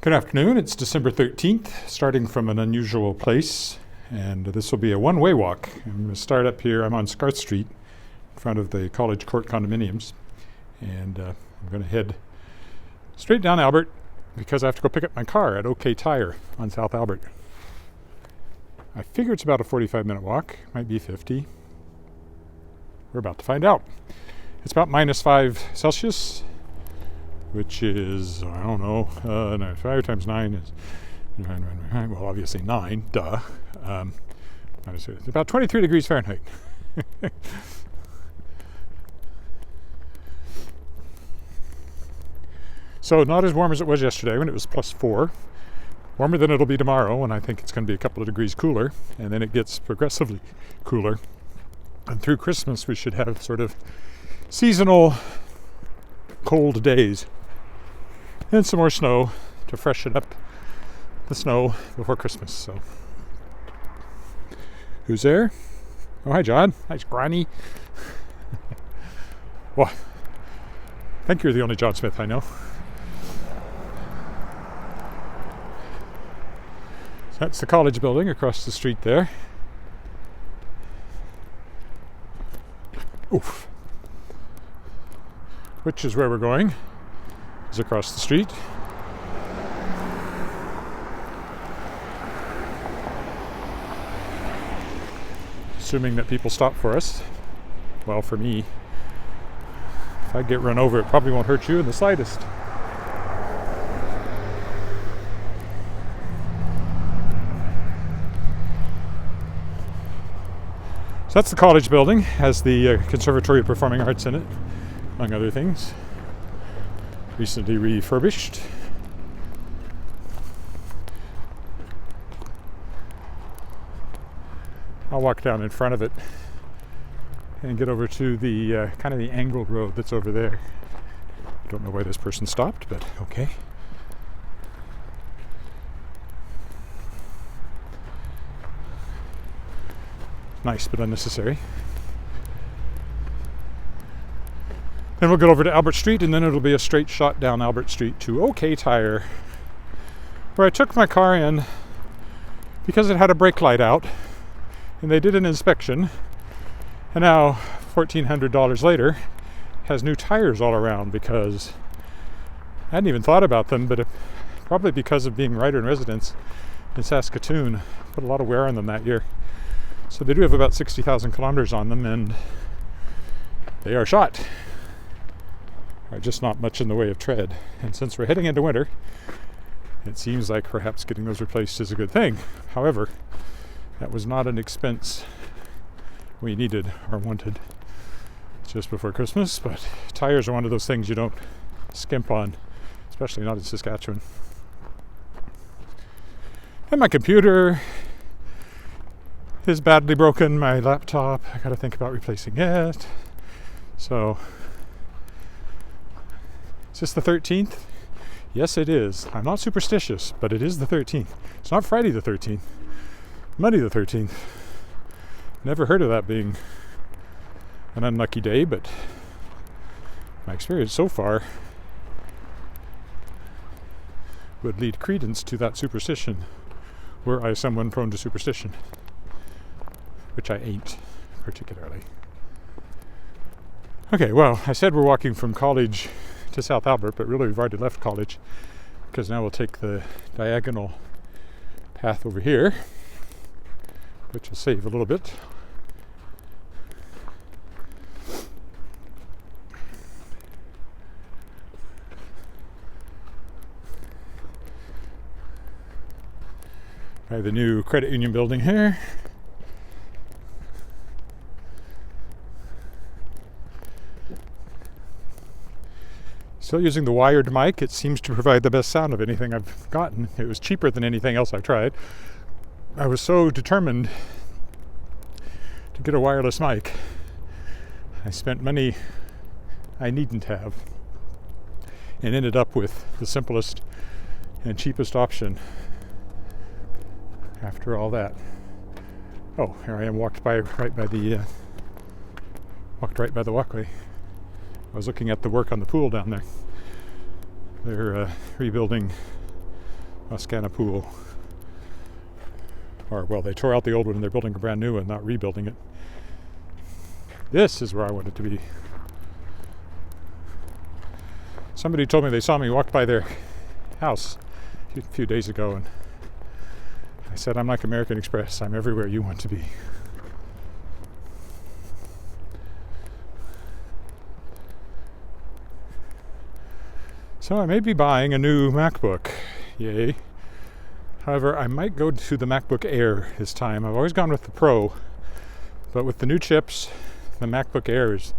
Good afternoon. It's December 13th, starting from an unusual place, and this will be a one-way walk. I'm going to start up here. I'm on Scarth Street in front of the College Court condominiums, and I'm going to head straight down Albert because I have to go pick up my car at OK Tire on South Albert. I figure it's about a 45-minute walk, might be 50. We're about to find out. It's about -5 Celsius, which is, I don't know, 5 times 9 is, well, obviously 9, duh. It's about 23 degrees Fahrenheit. So not as warm as it was yesterday when it was +4. Warmer than it'll be tomorrow when I think it's going to be a couple of degrees cooler, and then it gets progressively cooler. And through Christmas we should have sort of seasonal cold days. And some more snow to freshen up the snow before Christmas. So, who's there? Oh, hi, John. Hi, Granny. Well, I think you're the only John Smith I know. So that's the college building across the street there. Oof. Which is where we're going. Is across the street. Assuming that people stop for us. Well, for me, if I get run over, it probably won't hurt you in the slightest. So that's the college building, has the Conservatory of Performing Arts in it, among other things. Recently refurbished. I'll walk down in front of it and get over to the kind of the angled road that's over there. I don't know why this person stopped, but okay. Nice, but unnecessary. Then we'll get over to Albert Street, and then it'll be a straight shot down Albert Street to OK Tire, where I took my car in because it had a brake light out, and they did an inspection, and now, $1,400 later, has new tires all around because I hadn't even thought about them, but probably because of being writer in residence in Saskatchewan, put a lot of wear on them that year. So they do have about 60,000 kilometers on them, and they are shot. Just not much in the way of tread. And since we're heading into winter, it seems like perhaps getting those replaced is a good thing. However, that was not an expense we needed or wanted just before Christmas, but tires are one of those things you don't skimp on, especially not in Saskatchewan. And my computer is badly broken, my laptop, I gotta think about replacing it. So, is this the 13th? Yes, it is. I'm not superstitious, but it is the 13th. It's not Friday the 13th. Monday the 13th. Never heard of that being an unlucky day, but my experience so far would lead credence to that superstition, were I someone prone to superstition, which I ain't particularly. Okay, well, I said we're walking from college to South Albert, but really we've already left college because now we'll take the diagonal path over here, which will save a little bit. By the new credit union building here. Still using the wired mic. It seems to provide the best sound of anything I've gotten. It was cheaper than anything else I've tried. I was so determined to get a wireless mic. I spent money I needn't have and ended up with the simplest and cheapest option after all that. Oh, here I am, walked right by the walkway. I was looking at the work on the pool down there. They're rebuilding Wascana Pool. Or, well, they tore out the old one and they're building a brand new one, not rebuilding it. This is where I wanted to be. Somebody told me they saw me walk by their house a few days ago, and I said, I'm like American Express. I'm everywhere you want to be. So I may be buying a new MacBook. Yay. However, I might go to the MacBook Air this time. I've always gone with the Pro, but with the new chips, the MacBook Air's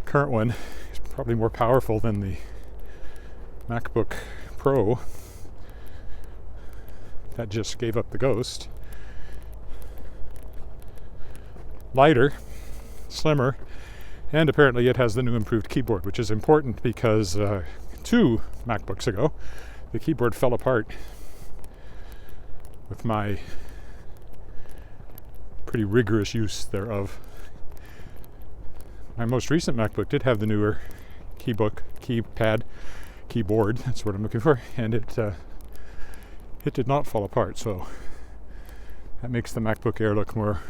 current one is probably more powerful than the MacBook Pro. That just gave up the ghost. Lighter, slimmer, and apparently it has the new improved keyboard, which is important because 2 MacBooks ago, the keyboard fell apart with my pretty rigorous use thereof. My most recent MacBook did have the newer keyboard, that's what I'm looking for, and it did not fall apart, so that makes the MacBook Air look more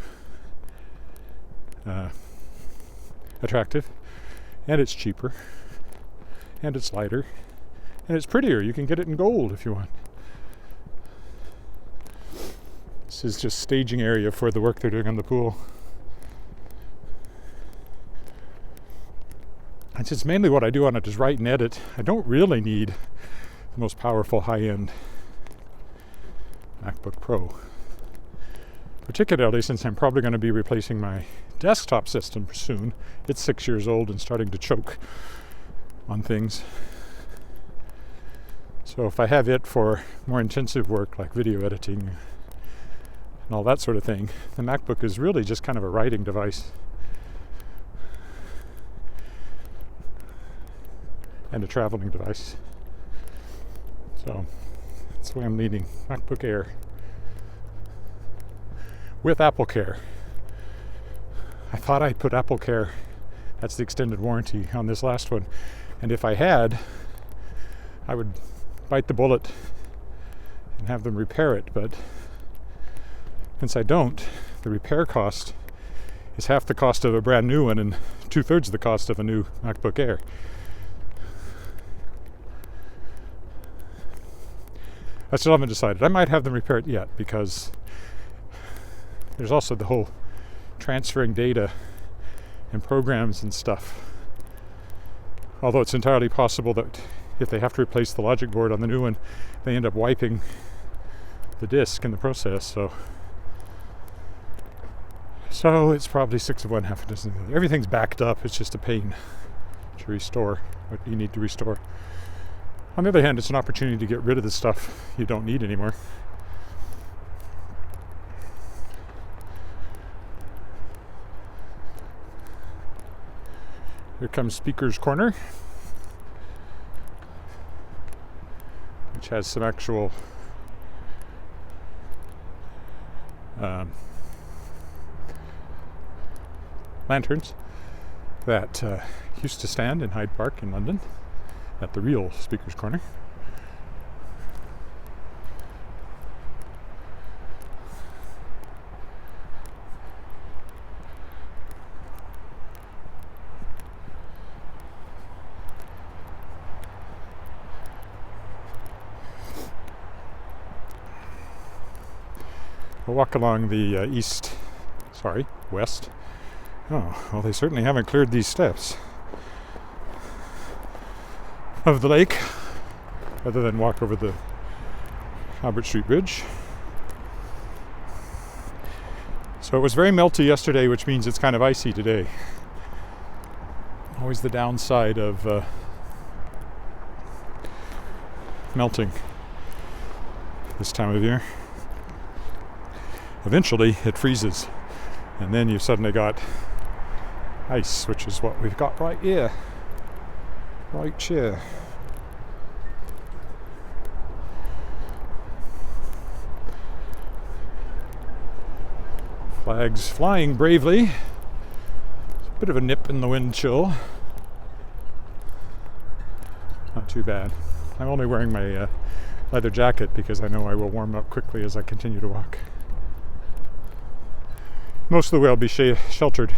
attractive, and it's cheaper, and it's lighter, and it's prettier. You can get it in gold if you want. This is just staging area for the work they're doing on the pool. And since mainly what I do on it is write and edit, I don't really need the most powerful high-end MacBook Pro. Particularly since I'm probably going to be replacing my desktop system soon. It's 6 years old and starting to choke on things. So if I have it for more intensive work like video editing and all that sort of thing, the MacBook is really just kind of a writing device. And a traveling device. So that's the way I'm leaning. MacBook Air with Apple Care. I thought I'd put Apple Care, that's the extended warranty, on this last one, and if I had, I would bite the bullet and have them repair it, but since I don't, the repair cost is half the cost of a brand new one and 2/3 the cost of a new MacBook Air. I still haven't decided. I might have them repair it yet, because there's also the whole transferring data and programs and stuff. Although it's entirely possible that if they have to replace the logic board on the new one, they end up wiping the disk in the process. So it's probably 6 of one, half a dozen of the other. Everything's backed up. It's just a pain to restore what you need to restore. On the other hand, it's an opportunity to get rid of the stuff you don't need anymore. Here comes Speaker's Corner, which has some actual lanterns that used to stand in Hyde Park in London at the real Speaker's Corner. We'll walk along the west. Oh, well, they certainly haven't cleared these steps of the lake, other than walk over the Albert Street Bridge. So it was very melty yesterday, which means it's kind of icy today. Always the downside of melting this time of year. Eventually it freezes, and then you've suddenly got ice, which is what we've got right here. Right here. Flags flying bravely. A bit of a nip in the wind chill. Not too bad. I'm only wearing my leather jacket because I know I will warm up quickly as I continue to walk. Most of the way I'll be sheltered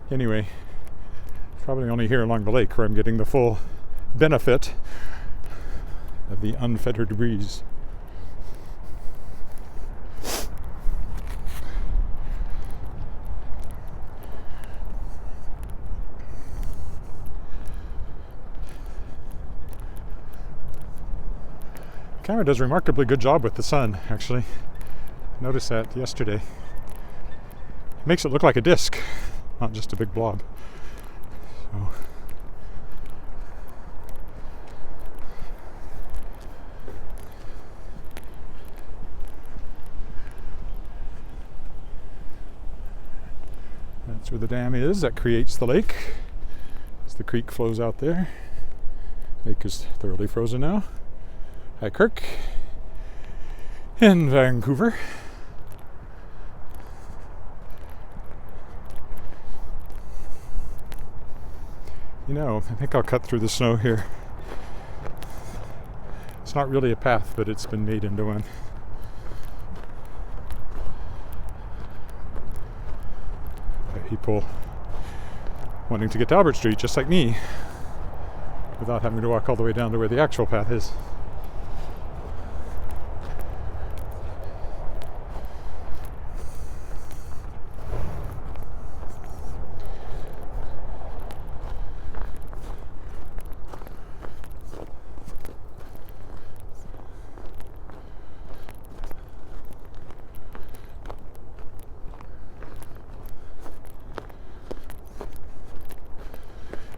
anyway. Probably only here along the lake where I'm getting the full benefit of the unfettered breeze. The camera does a remarkably good job with the sun, actually. I noticed that yesterday. It makes it look like a disc, not just a big blob. So. That's where the dam is that creates the lake. As the creek flows out there. Lake is thoroughly frozen now. Hi, Kirk. In Vancouver. You know, I think I'll cut through the snow here. It's not really a path, but it's been made into one. By people wanting to get to Albert Street, just like me, without having to walk all the way down to where the actual path is.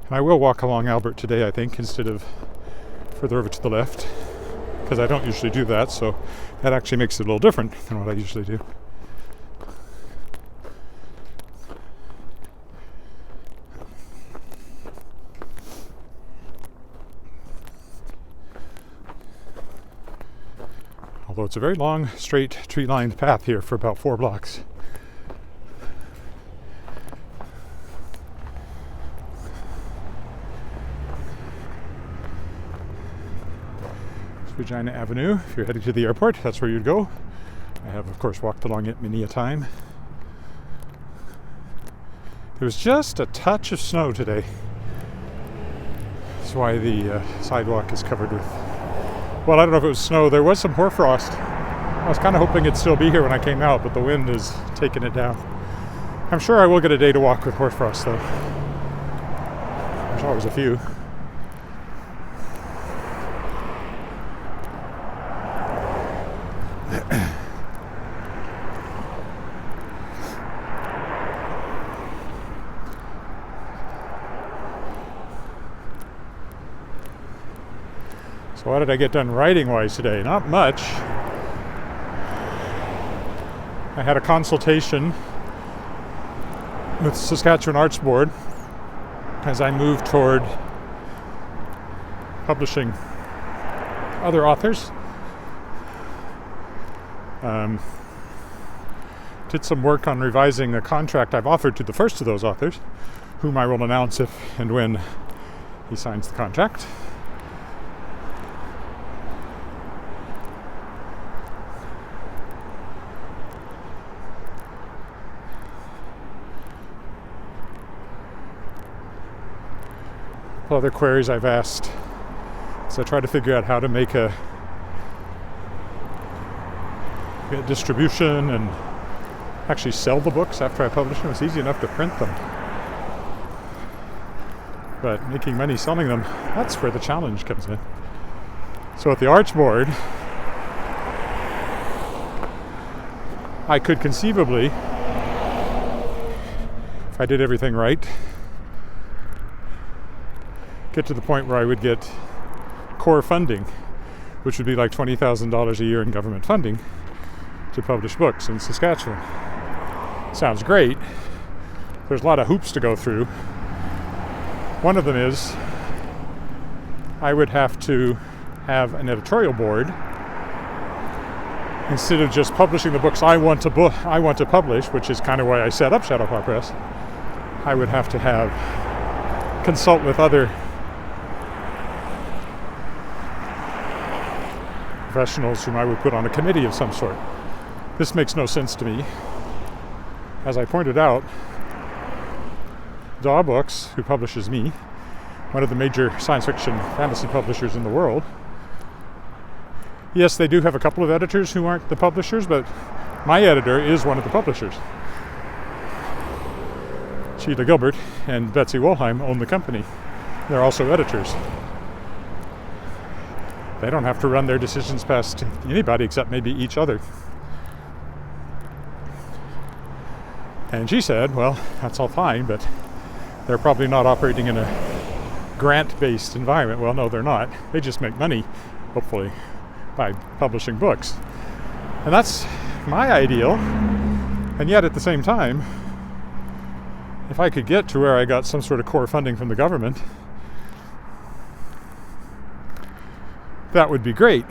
And I will walk along Albert today, I think, instead of further over to the left, because I don't usually do that, so that actually makes it a little different than what I usually do. Although it's a very long, straight, tree-lined path here for about 4 blocks. Regina Avenue. If you're heading to the airport, that's where you'd go. I have, of course, walked along it many a time. There was just a touch of snow today. That's why the sidewalk is covered with... Well, I don't know if it was snow. There was some hoarfrost. I was kind of hoping it'd still be here when I came out, but the wind is taking it down. I'm sure I will get a day to walk with hoarfrost, though. There's always a few. So what did I get done writing-wise today? Not much. I had a consultation with Saskatchewan Arts Board as I moved toward publishing other authors. Did some work on revising a contract I've offered to the first of those authors, whom I will announce if and when he signs the contract. Other queries I've asked, so I try to figure out how to make a distribution and actually sell the books after I publish them. It's easy enough to print them, but making money selling them, that's where the challenge comes in. So at the Arts Board, I could conceivably, if I did everything right, get to the point where I would get core funding, which would be like $20,000 a year in government funding to publish books in Saskatchewan. Sounds great. There's a lot of hoops to go through. One of them is I would have to have an editorial board. Instead of just publishing the books I want to publish, which is kind of why I set up Shadow Paw Press, I would have to consult with other professionals whom I would put on a committee of some sort. This makes no sense to me. As I pointed out, Daw Books, who publishes me, one of the major science fiction fantasy publishers in the world, yes, they do have a couple of editors who aren't the publishers, but my editor is one of the publishers. Sheila Gilbert and Betsy Wolheim own the company. They're also editors. They don't have to run their decisions past anybody except maybe each other. And she said, well, that's all fine, but they're probably not operating in a grant-based environment. Well, no, they're not. They just make money, hopefully, by publishing books. And that's my ideal. And yet, at the same time, if I could get to where I got some sort of core funding from the government, that would be great.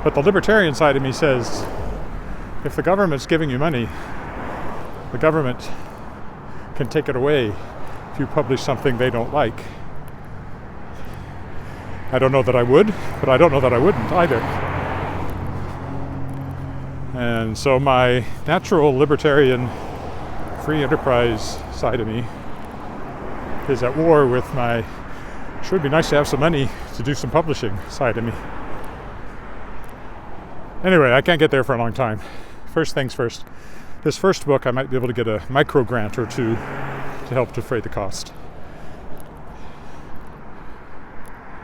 But the libertarian side of me says, if the government's giving you money, the government can take it away if you publish something they don't like. I don't know that I would, but I don't know that I wouldn't either. And so my natural libertarian free enterprise side of me is at war with my sure it'd be nice to have some money to do some publishing side of me. Anyway, I can't get there for a long time. First things first. This first book I might be able to get a micro grant or two to help defray the cost.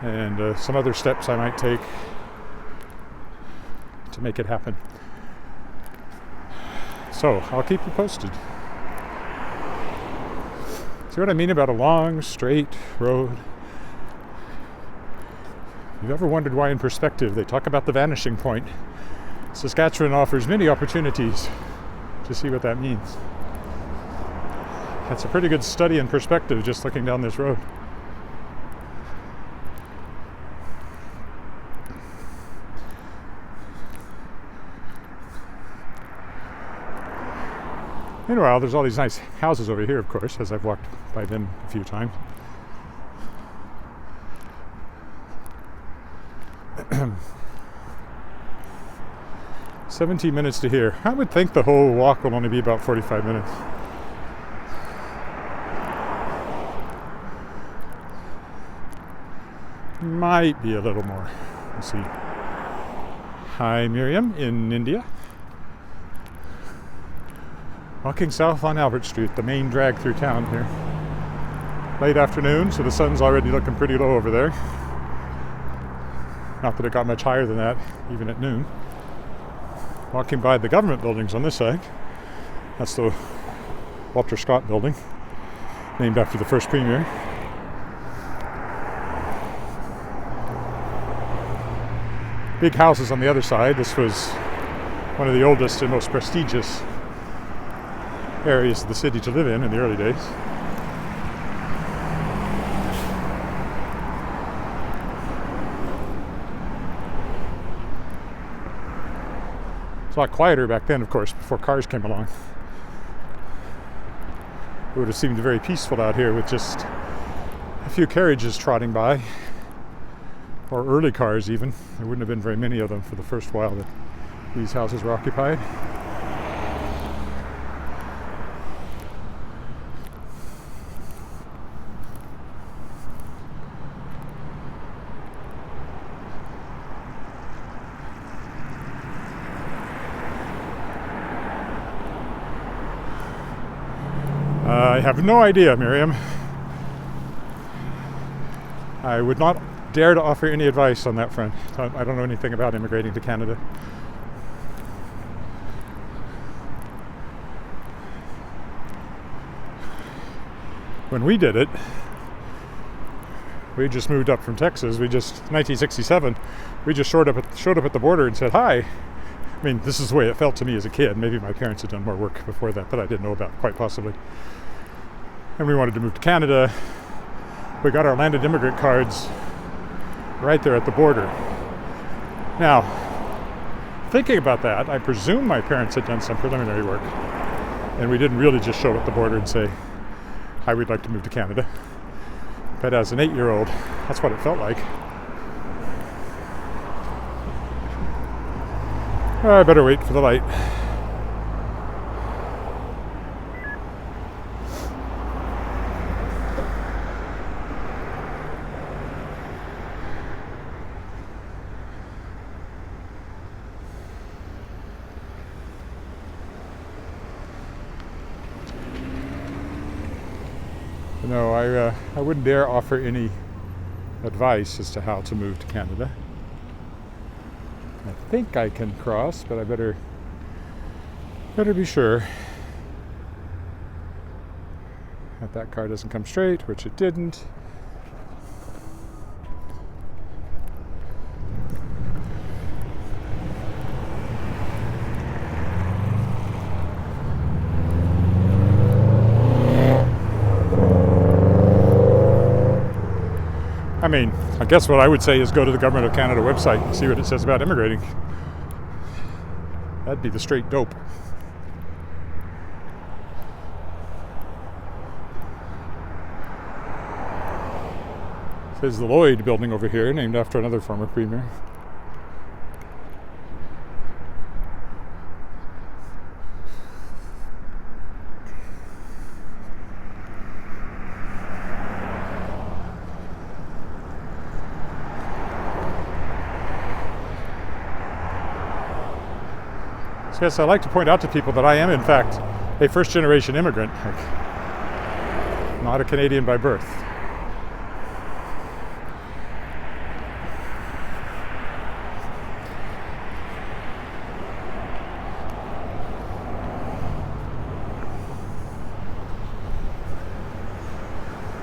And some other steps I might take to make it happen. So, I'll keep you posted. See what I mean about a long, straight road? You've ever wondered why in perspective they talk about the vanishing point? Saskatchewan offers many opportunities to see what that means. That's a pretty good study in perspective just looking down this road. Meanwhile, there's all these nice houses over here, of course, as I've walked by them a few times. 17 minutes to here. I would think the whole walk will only be about 45 minutes. Might be a little more. Let's see. Hi, Miriam, in India. Walking south on Albert Street, the main drag through town here. Late afternoon, so the sun's already looking pretty low over there. Not that it got much higher than that, even at noon. Walking by the government buildings on this side. That's the Walter Scott building, named after the first premier. Big houses on the other side. This was one of the oldest and most prestigious areas of the city to live in the early days. It's a lot quieter back then, of course, before cars came along. It would have seemed very peaceful out here with just a few carriages trotting by, or early cars even. There wouldn't have been very many of them for the first while that these houses were occupied. I have no idea, Miriam. I would not dare to offer any advice on that front. I don't know anything about immigrating to Canada. When we did it, we just moved up from Texas. 1967, we just showed up at the border and said hi. I mean, this is the way it felt to me as a kid. Maybe my parents had done more work before that I didn't know about, quite possibly. And we wanted to move to Canada. We got our landed immigrant cards right there at the border. Now, thinking about that, I presume my parents had done some preliminary work, and we didn't really just show up at the border and say, hi, we'd like to move to Canada. But as an 8-year-old, that's what it felt like. I better wait for the light. No, I wouldn't dare offer any advice as to how to move to Canada. I think I can cross, but I better be sure that car doesn't come straight, which it didn't. I mean, I guess what I would say is go to the Government of Canada website and see what it says about immigrating. That'd be the straight dope. There's the Lloyd building over here, named after another former premier. Yes, I like to point out to people that I am, in fact, a first-generation immigrant, not a Canadian by birth.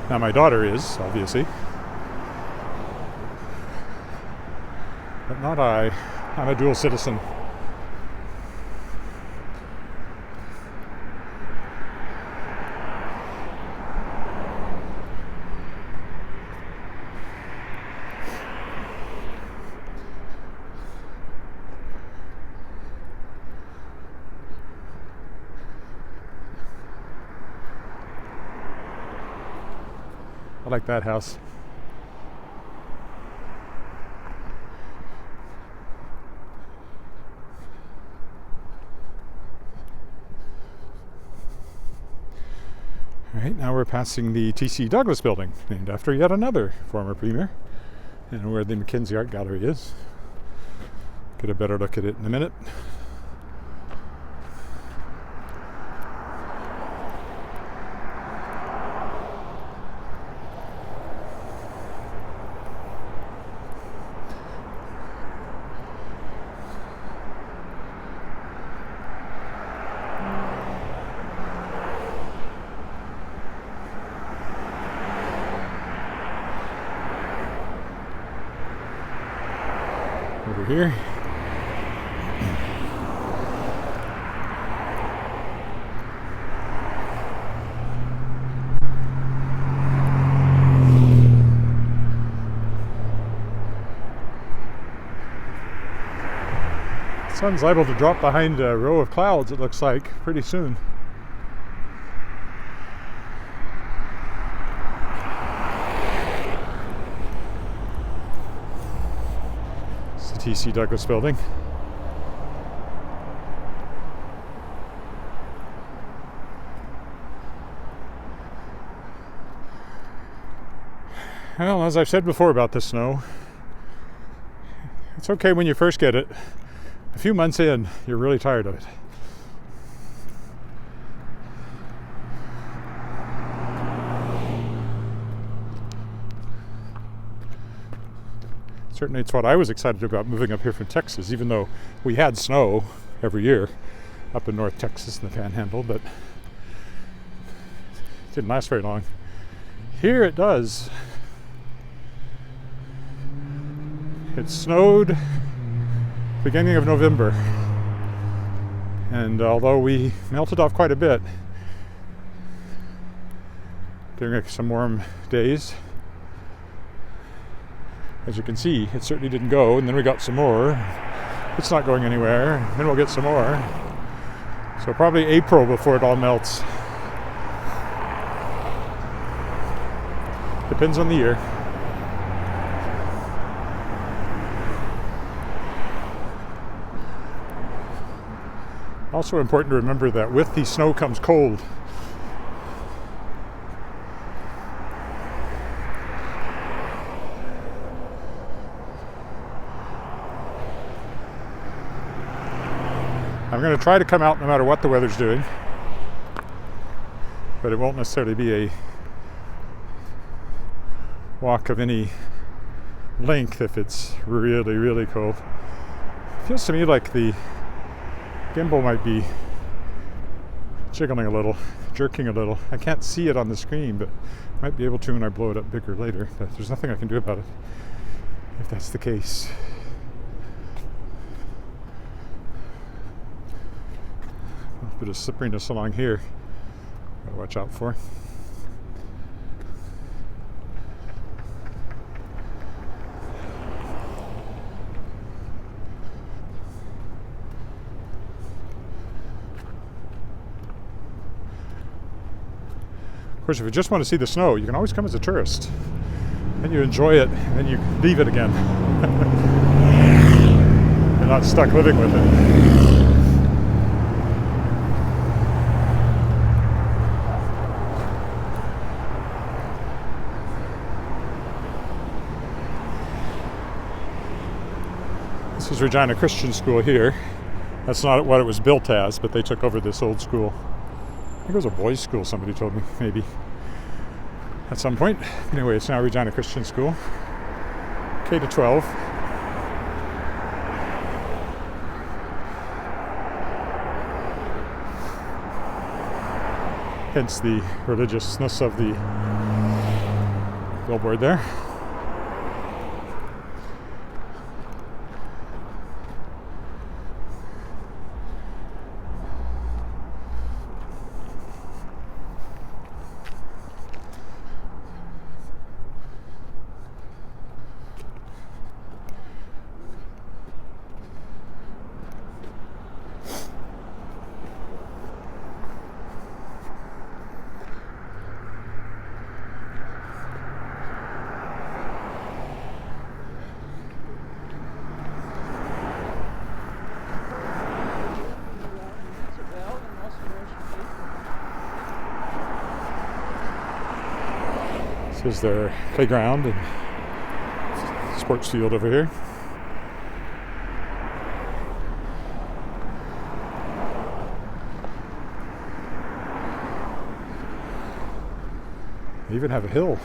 Now, my daughter is, obviously, but not I. I'm a dual citizen. I like that house. All right, now we're passing the T.C. Douglas building, named after yet another former premier, and where the Mackenzie Art Gallery is. Get a better look at it in a minute. Over here. The sun's liable to drop behind a row of clouds, it looks like, pretty soon. T.C. Douglas building. Well, as I've said before about the snow, it's okay when you first get it. A few months in, you're really tired of it. Certainly it's what I was excited about moving up here from Texas, even though we had snow every year up in North Texas in the Panhandle, but it didn't last very long. Here it does. It snowed beginning of November, and although we melted off quite a bit during some warm days, as you can see, it certainly didn't go, and then we got some more. It's not going anywhere, and then we'll get some more. So probably April before it all melts. Depends on the year. Also important to remember that with the snow comes cold. I'm going to try to come out no matter what the weather's doing, but it won't necessarily be a walk of any length if it's really, really cold. It feels to me like the gimbal might be jiggling a little, jerking a little. I can't see it on the screen, but I might be able to when I blow it up bigger later. But there's nothing I can do about it if that's the case. A bit of slipperiness along here. Gotta watch out for. Of course, if you just want to see the snow, you can always come as a tourist. Then you enjoy it, and then you leave it again. You're not stuck living with it. This is Regina Christian School here. That's not what it was built as, but they took over this old school. I think it was a boys' school, somebody told me, maybe, at some point. Anyway, it's now Regina Christian School, K-12. Hence the religiousness of the billboard there. This is their playground and sports field over here. They even have a hill.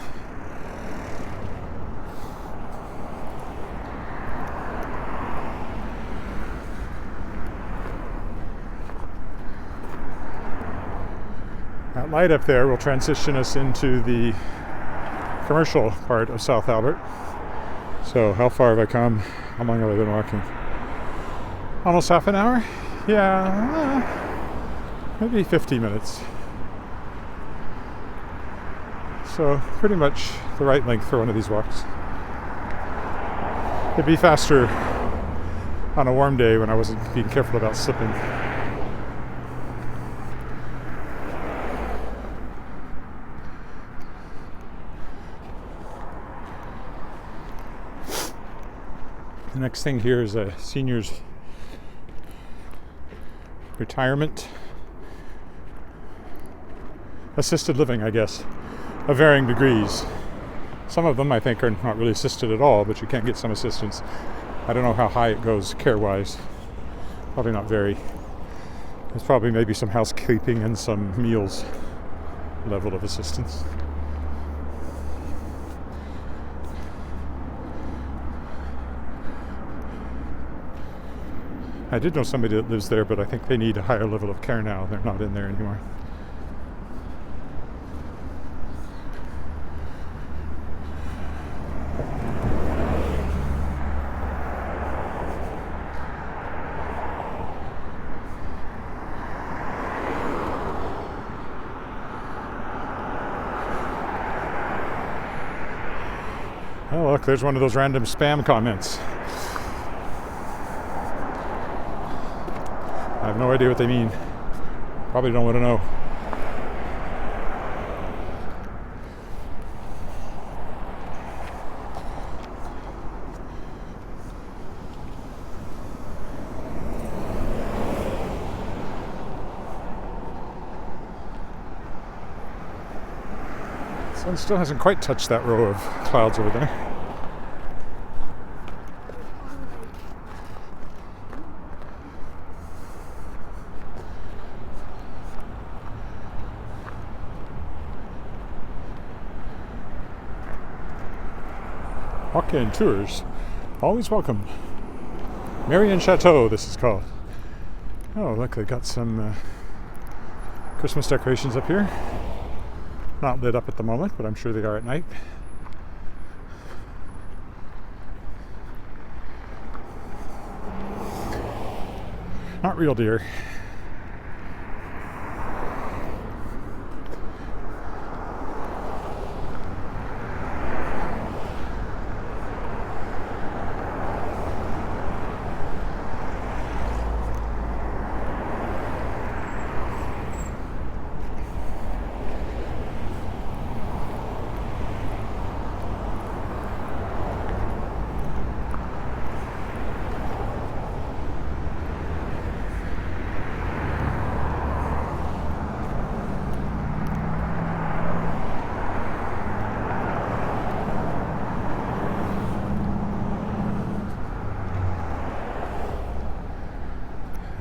That light up there will transition us into the commercial part of South Albert. So how far have I come? How long have I been walking? Almost half an hour? Yeah, maybe 50 minutes. So pretty much the right length for one of these walks. It'd be faster on a warm day when I wasn't being careful about slipping. The next thing here is a senior's retirement, assisted living, I guess, of varying degrees. Some of them I think are not really assisted at all, but you can get some assistance. I don't know how high it goes care-wise. Probably not very. There's probably maybe some housekeeping and some meals level of assistance. I did know somebody that lives there, but I think they need a higher level of care now. They're not in there anymore. Oh, look, there's one of those random spam comments. I have no idea what they mean. Probably don't want to know. Sun still hasn't quite touched that row of clouds over there. Walk-in tours, always welcome. Marion Chateau, this is called. Oh, look, they got some Christmas decorations up here. Not lit up at the moment, but I'm sure they are at night. Not real deer.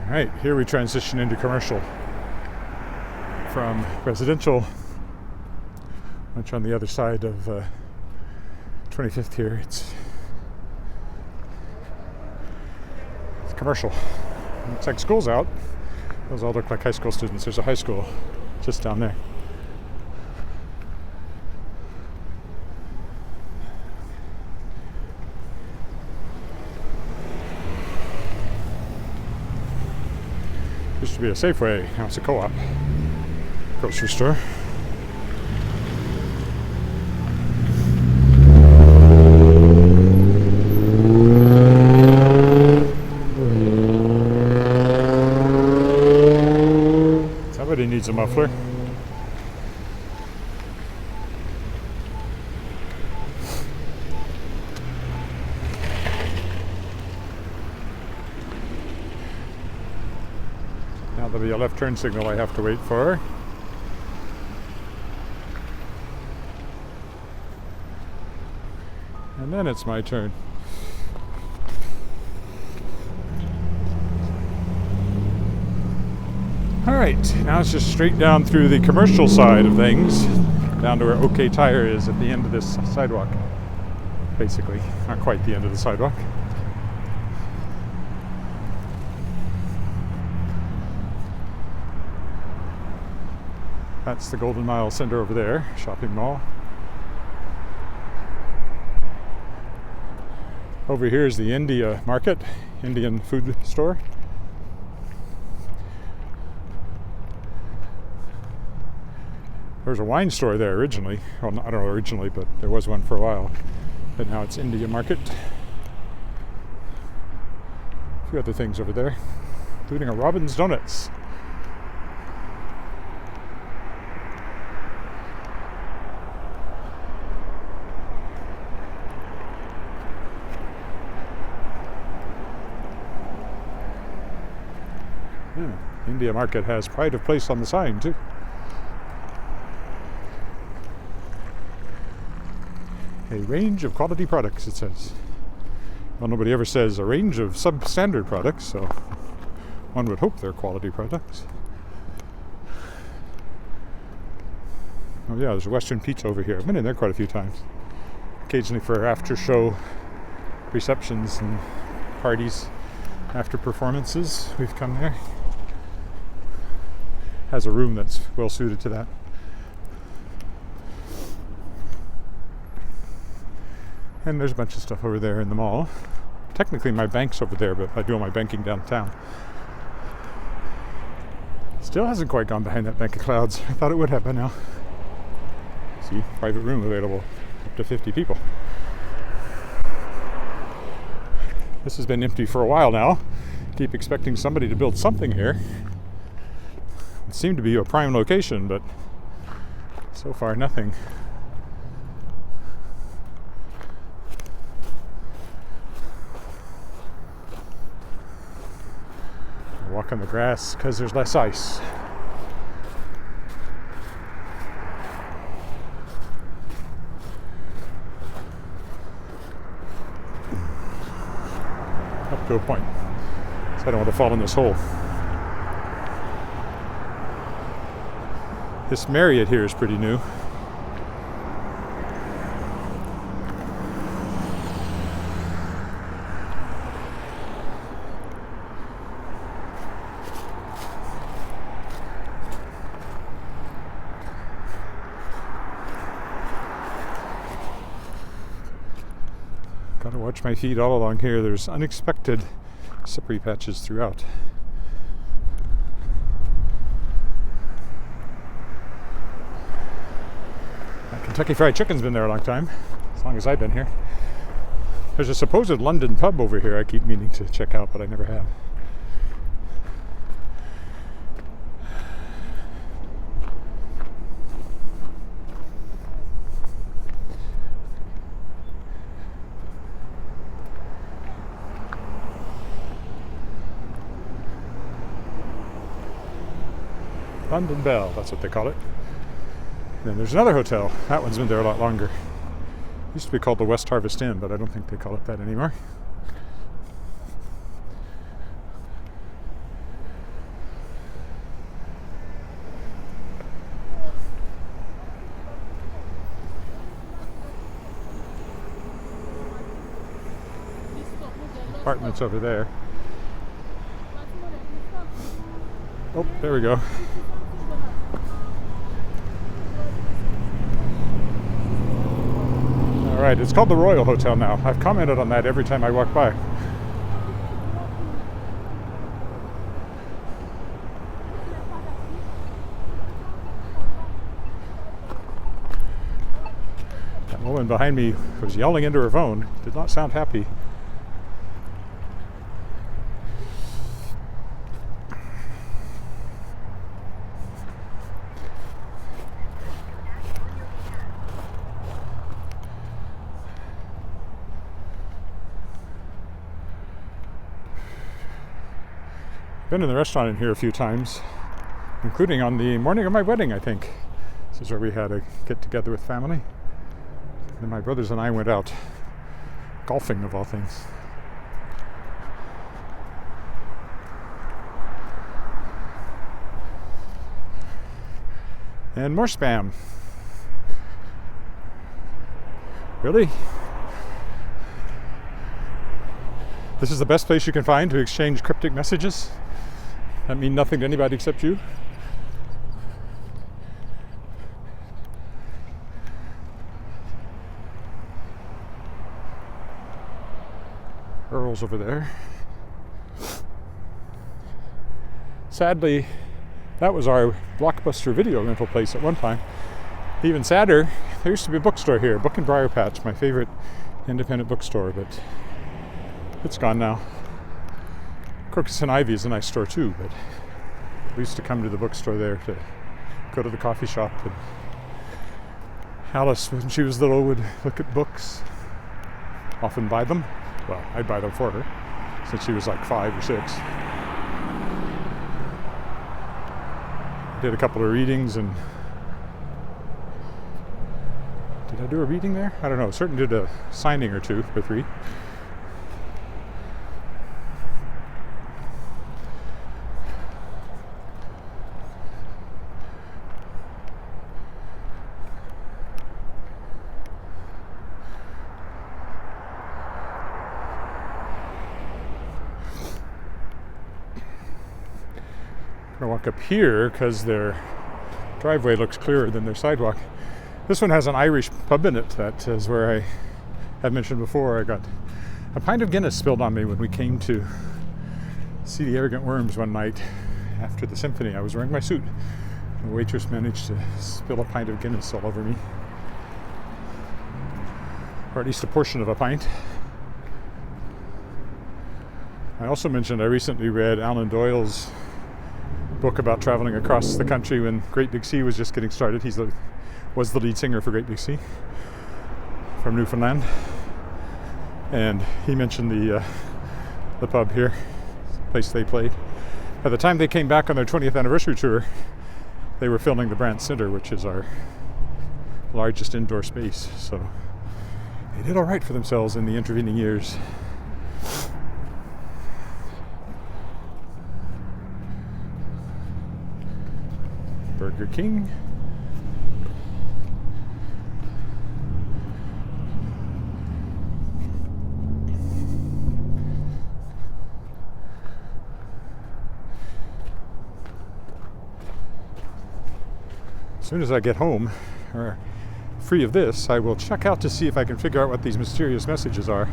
Right, here we transition into commercial from residential, much on the other side of 25th here. It's commercial. Looks like school's out. Those all look like high school students. There's a high school just down there. Used to be a Safeway, now it's a co-op grocery store. Somebody needs a muffler. Now there'll be a left turn signal I have to wait for. And then it's my turn. Alright, now it's just straight down through the commercial side of things, down to where OK Tire is at the end of this sidewalk. Basically, not quite the end of the sidewalk. That's the Golden Mile Center over there, shopping mall. Over here is the India market, Indian food store. There was a wine store there originally. Well, I don't know originally, but there was one for a while. But now it's India market. A few other things over there, including a Robin's Donuts. India Market has pride of place on the sign too. A range of quality products, it says. Well, nobody ever says a range of substandard products, so one would hope they're quality products. Oh yeah, there's a Western Pizza over here. I've been in there quite a few times. Occasionally for after show receptions and parties, after performances, we've come there. Has a room that's well suited to that. And there's a bunch of stuff over there in the mall. Technically my bank's over there, but I do all my banking downtown. Still hasn't quite gone behind that bank of clouds. I thought it would have by now. See, private room available, up to 50 people. This has been empty for a while now. Keep expecting somebody to build something here. It seemed to be a prime location, but so far nothing. I walk on the grass because there's less ice. to a point. So I don't want to fall in this hole. This Marriott here is pretty new. Gotta watch my feet all along here. There's unexpected slippery patches throughout. Kentucky Fried Chicken's been there a long time, as long as I've been here. There's a supposed London pub over here I keep meaning to check out, but I never have. London Bell, that's what they call it. And then there's another hotel. That one's been there a lot longer. It used to be called the West Harvest Inn, but I don't think they call it that anymore. Apartments over there. Oh, there we go. All right, it's called the Royal Hotel now. I've commented on that every time I walk by. That woman behind me was yelling into her phone. Did not sound happy. Been in the restaurant in here a few times, including on the morning of my wedding, I think. This is where we had a get-together with family. And my brothers and I went out golfing, of all things. And more spam. Really? This is the best place you can find to exchange cryptic messages? That mean nothing to anybody except you? Earl's over there. Sadly, that was our Blockbuster video rental place at one time. Even sadder, there used to be a bookstore here, Book and Briar Patch, my favorite independent bookstore, but it's gone now. Crocus and Ivy is a nice store too, but we used to come to the bookstore there to go to the coffee shop, and Alice, when she was little, would look at books, often buy them. Well, I'd buy them for her, since she was like 5 or 6. Did a couple of readings, and did I do a reading there? I don't know, certainly did a signing or 2 or 3. I'm gonna walk up here because their driveway looks clearer than their sidewalk. This one has an Irish pub in it. That is where I had mentioned before. I got a pint of Guinness spilled on me when we came to see the Arrogant Worms one night after the symphony. I was wearing my suit. The waitress managed to spill a pint of Guinness all over me, or at least a portion of a pint. I also mentioned I recently read Alan Doyle's book about traveling across the country when Great Big Sea was just getting started. He was the lead singer for Great Big Sea from Newfoundland, and he mentioned the pub here, the place they played. By the time they came back on their 20th anniversary tour, they were filming the Brant Center, which is our largest indoor space. So they did all right for themselves in the intervening years. King. As soon as I get home, or free of this, I will check out to see if I can figure out what these mysterious messages are.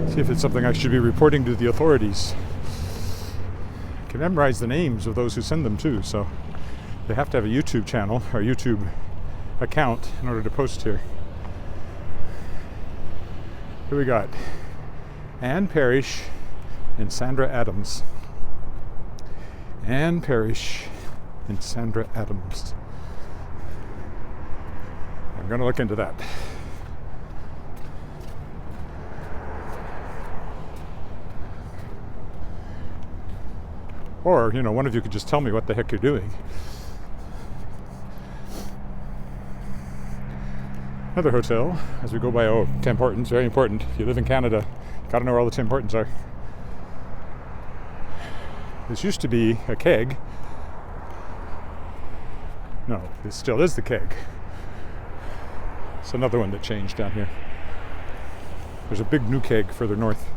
See if it's something I should be reporting to the authorities. I can memorize the names of those who send them too, so they have to have a YouTube channel or YouTube account in order to post here. Who we got? Ann Parrish and Sandra Adams. Ann Parrish and Sandra Adams. I'm going to look into that. Or, one of you could just tell me what the heck you're doing. Another hotel, as we go by, Tim Hortons, very important. If you live in Canada, gotta know where all the Tim Hortons are. This used to be a keg. No, this still is the keg. It's another one that changed down here. There's a big new keg further north.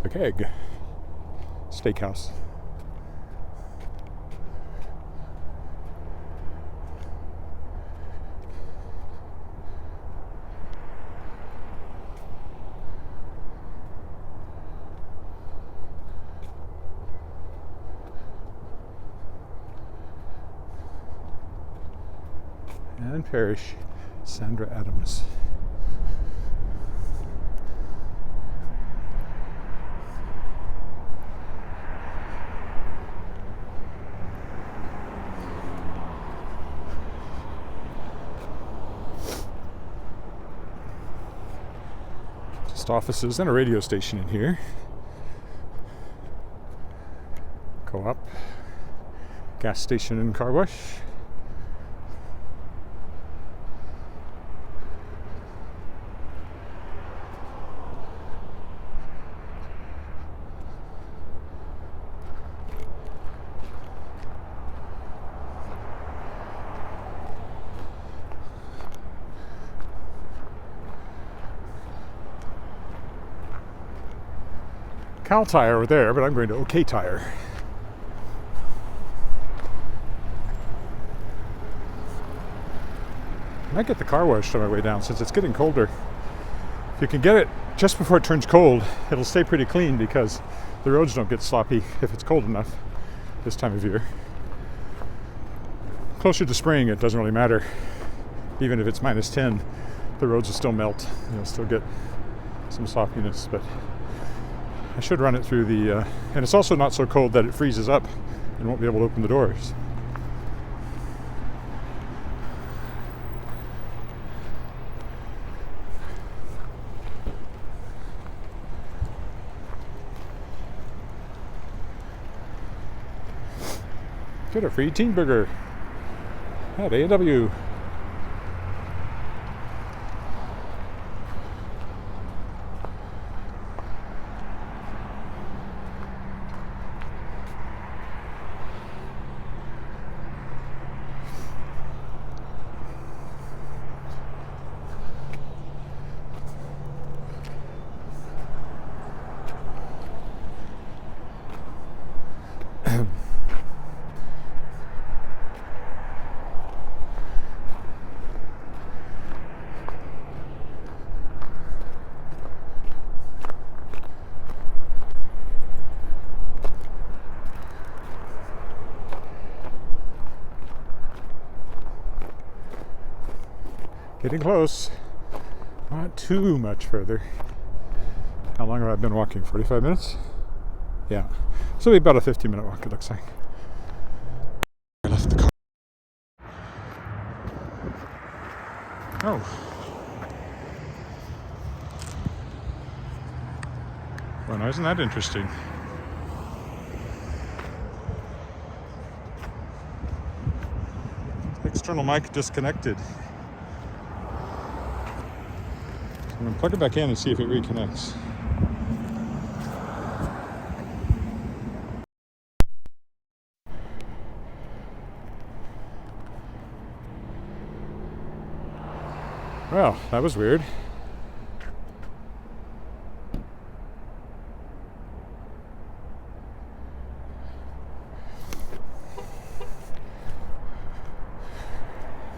The Keg Steakhouse. Ann Parrish, Sandra Adams. Just offices and a radio station in here. Co-op, gas station and car wash. Cal Tire over there, but I'm going to OK Tire. I might get the car washed on my way down since it's getting colder. If you can get it just before it turns cold, it'll stay pretty clean because the roads don't get sloppy if it's cold enough this time of year. Closer to spring, it doesn't really matter. Even if it's minus 10, the roads will still melt. You'll still get some sloppiness, but I should run it through the, and it's also not so cold that it freezes up and won't be able to open the doors. Get a free teen burger at A&W. Getting close. Not too much further. How long have I been walking? 45 minutes? Yeah. So it'll be about a 15-minute walk, it looks like. I left the car. Oh. Well, now isn't that interesting? external mic disconnected. I'm going to plug it back in and see if it reconnects. Well, that was weird.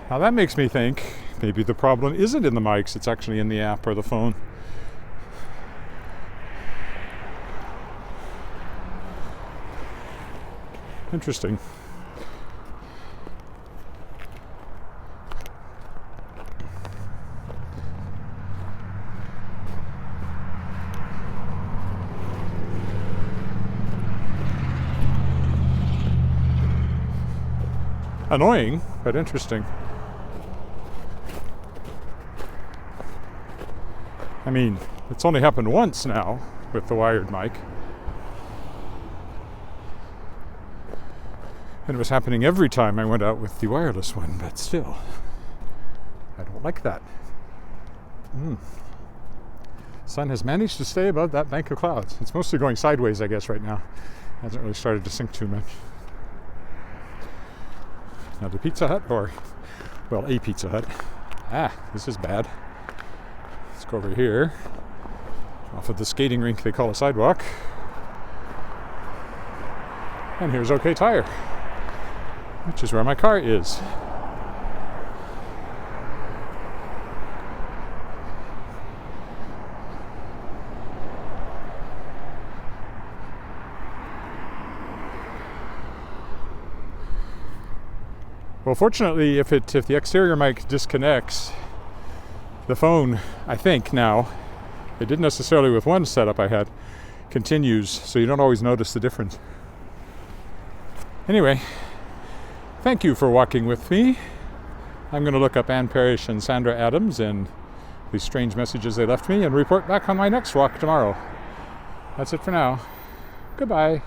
Now that makes me think maybe the problem isn't in the mics, it's actually in the app or the phone. Interesting. Annoying, but interesting. I mean, it's only happened once now with the wired mic. And it was happening every time I went out with the wireless one, but still, I don't like that. Sun has managed to stay above that bank of clouds. It's mostly going sideways, I guess, right now. It hasn't really started to sink too much. Another Pizza Hut, or, well, a Pizza Hut. This is bad. Let's go over here, off of the skating rink they call a sidewalk. And here's OK Tire, which is where my car is. Well, fortunately, if the exterior mic disconnects, the phone, I think now, it didn't necessarily with one setup I had, continues, so you don't always notice the difference. Anyway, thank you for walking with me. I'm going to look up Ann Parrish and Sandra Adams and the strange messages they left me and report back on my next walk tomorrow. That's it for now. Goodbye.